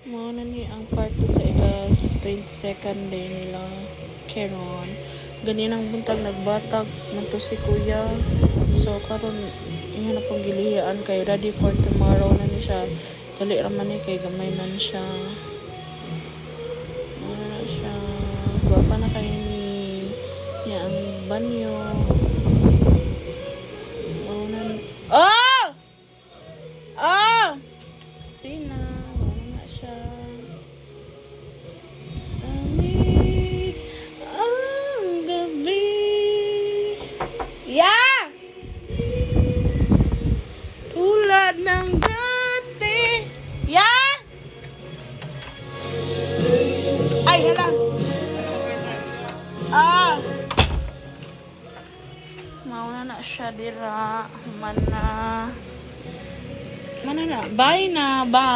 Mao na ni ang part 2 sa ikas 22nd day nila karon. Ganinang buntag nagbatag man to si kuya. So karon inya na pong gilihiyaan kay ready for tomorrow na ni siya. Dali ra man ni kay gamay man siya. Ano na siya. Guwapa na kay ni niya ang banyo. Mao na ni. Oh! Oh! Sina. Mao na siya. Lamig ang gabi. Yeah! Tulad ng dati. Yeah! Ay, hala. Ah! Mauna na siya dira. Mana na. Bye na. Bye.